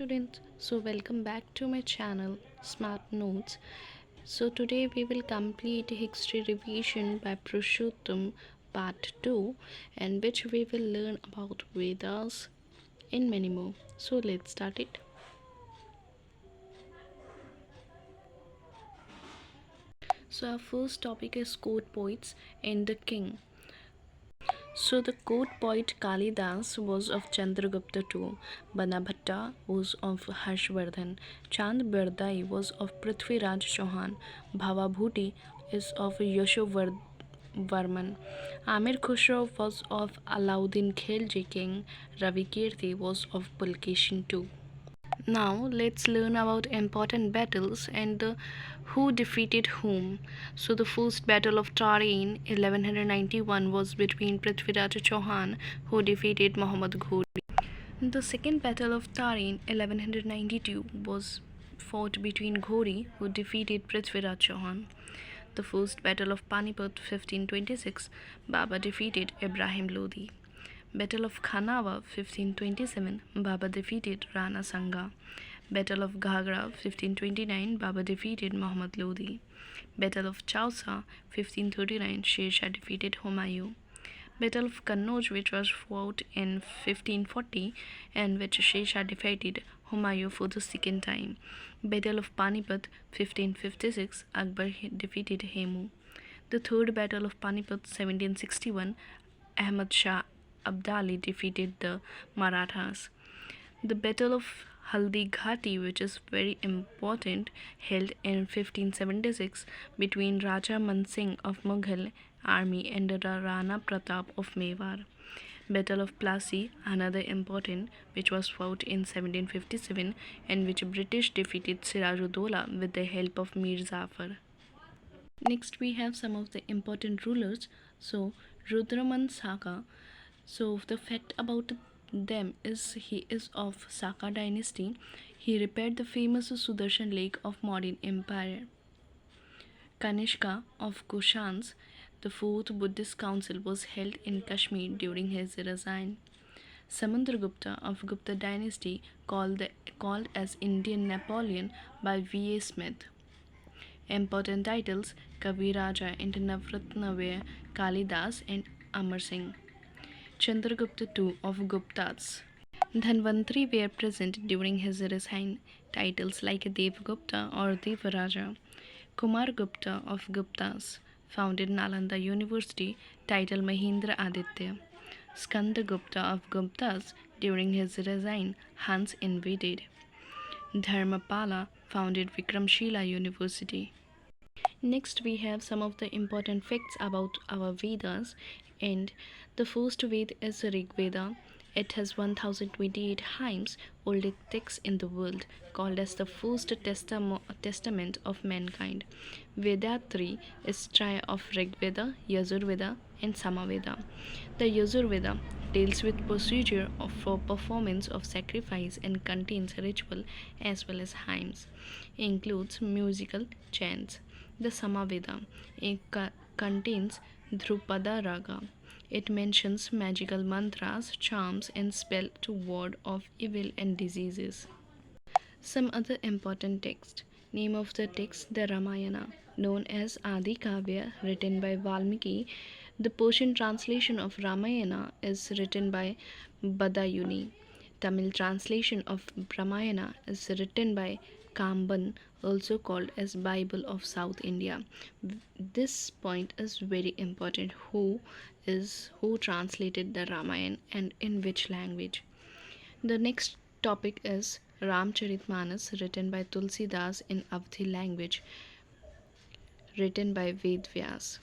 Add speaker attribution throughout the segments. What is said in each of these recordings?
Speaker 1: Students, so welcome back to my channel Smart Notes. So today we will complete history revision by Purushottam part 2, and which we will learn about Vedas and many more. So let's start it. So our first topic is court poets and the king. So the court poet Kalidas was of Chandragupta II, Banabhatta was of Harshvardhan, Chand Bardai was of Prithviraj Chauhan, Bhavabhuti is of Yashovarman, Amir Khusro was of Alauddin Khilji king, Ravi Kirti was of Pulkeshin II. Now let's learn about important battles and who defeated whom. So the first battle of Tarin 1191 was between Prithviraj Chauhan who defeated Muhammad Ghori. The second battle of Tarin 1192 was fought between Ghori who defeated Prithviraj Chauhan. The first battle of Panipat 1526 Baba defeated Ibrahim Lodi. Battle of Khanawa 1527 Baba defeated Rana Sangha. Battle of Ghagra 1529 Baba defeated Muhammad Lodi. Battle of Chausa 1539 Sher Shah defeated Humayun. Battle of Kannauj, which was fought in 1540 and which Sher Shah defeated Humayun for the second time. Battle of Panipat 1556 Akbar defeated Hemu. The third battle of Panipat 1761 Ahmad Shah Abdali defeated the Marathas. The Battle of Haldi Ghati, which is very important, held in 1576 between Raja Mansingh of Mughal army and the Rana Pratap of Mewar. Battle of Plassey, another important, which was fought in 1757 and which British defeated Sirajuddola with the help of Mir Zafar. Next we have some of the important rulers. So Rudraman Saka. So the fact about them is he is of Saka dynasty. He repaired the famous Sudarshan Lake of modern empire. Kanishka of Kushans, the fourth Buddhist council was held in Kashmir during his reign. Samudragupta of Gupta dynasty called as Indian Napoleon by V. A. Smith. Important titles Kavi Raja and Navratna were Kalidas and Amar Singh. Chandragupta II of Guptas. Dhanvantri were present during his reign. Titles like Devgupta or Devaraja. Kumar Gupta of Guptas founded Nalanda University, title Mahindra Aditya. Skanda Gupta of Guptas during his reign, Hans invaded. Dharmapala founded Vikramshila University. Next, we have some of the important facts about our Vedas, and the first Veda is Rig Veda. It has 1028 hymns, oldest text in the world, called as the first testament of mankind. Vedatri is triad of Rig Veda, Yajur Veda, and Samaveda. The Yajur Veda deals with procedure for performance of sacrifice and contains ritual as well as hymns. Includes musical chants. The Samaveda contains Dhrupada Raga. It mentions magical mantras, charms, and spell to ward off evil and diseases. Some other important text. Name of the text, the Ramayana, known as Adi Kavya, written by Valmiki. The Persian translation of Ramayana is written by Badayuni. Tamil translation of Ramayana is written by Kamban, also called as Bible of South India. This point is very important. Who translated the Ramayana and in which language? The next topic is Ramcharitmanas, written by Tulsidas in Avadhi language, written by Ved Vyas.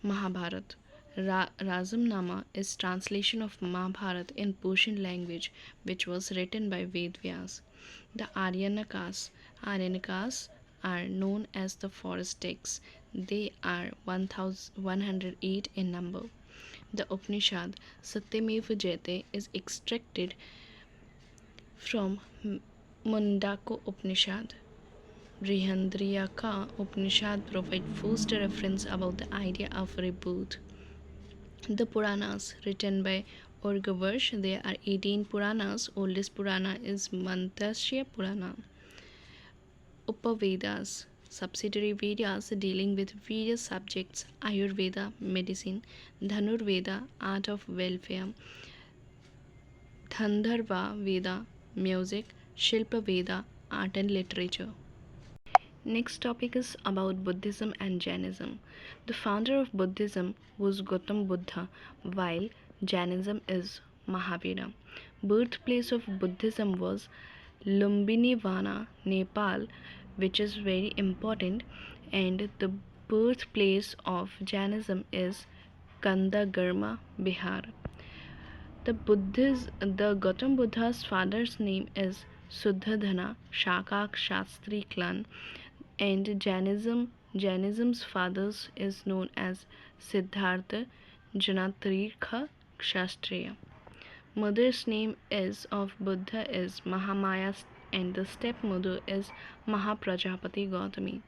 Speaker 1: Mahabharat. Razamnama is translation of Mahabharat in Persian language, which was written by Ved Vyas. The Aryanakas are known as the forest texts. They are 1108 in number. The Upanishad Satyamev Jayate is extracted from Mundaka Upanishad. Brihandriyaka Upanishad provide first reference about the idea of rebirth. The Puranas, written by Urgavarsh, there are 18 Puranas. Oldest Purana is Mantasya Purana. Upavedas, subsidiary Vedas dealing with various subjects: Ayurveda, medicine; Dhanurveda, art of welfare; Gandharva Veda, music; Shilpa Veda, art and literature. Next topic is about Buddhism and Jainism. The founder of Buddhism was Gautam Buddha, while Jainism is Mahavira. Birthplace of Buddhism was Lumbini Vana, Nepal, which is very important, and the birthplace of Jainism is Kandagarma, Bihar. The Gautam Buddha's father's name is Suddhadhana Shakak Shastri clan, and Jainism's father is known as Siddhartha Janatirtha Shastriya. Mother's name is of Buddha is Mahamaya, and the stepmother is Mahaprajapati Gautami,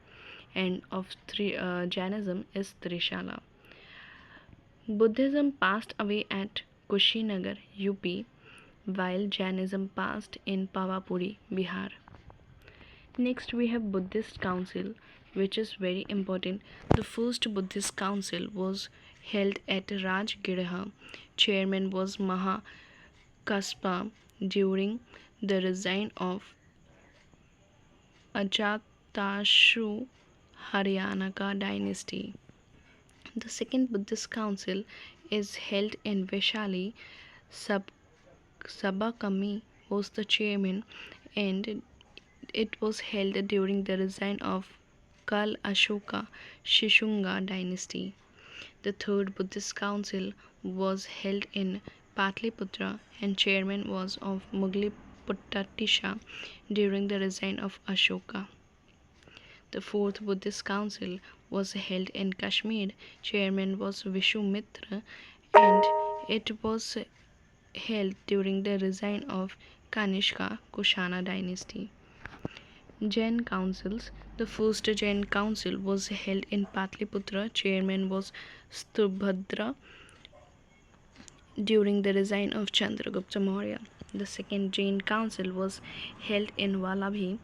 Speaker 1: and of Jainism is Trishala. Buddhism passed away at Kushinagar, UP, while Jainism passed in Pavapuri, Bihar. Next, we have Buddhist Council, which is very important. The first Buddhist Council was held at Rajgiriha. Chairman was Maha Kaspa during the reign of Ajatashatru Haryanaka dynasty. The second Buddhist Council is held in Vaishali. Sab- Sabakami was the chairman, and it was held during the reign of Kal Ashoka Shishunga dynasty. The third Buddhist Council was held in Patliputra, and chairman was of Mugliputtatisha during the reign of Ashoka. The fourth Buddhist Council was held in Kashmir. Chairman was Vishwamitra, and it was held during the reign of Kanishka Kushana dynasty. Jain Councils. The first Jain Council was held in Patliputra. Chairman was Stubhadra during the reign of Chandragupta Maurya. The second Jain Council was held in Vallabhi.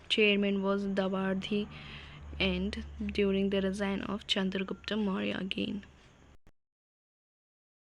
Speaker 1: Chairman was Davardhi, and during the reign of Chandragupta Maurya again.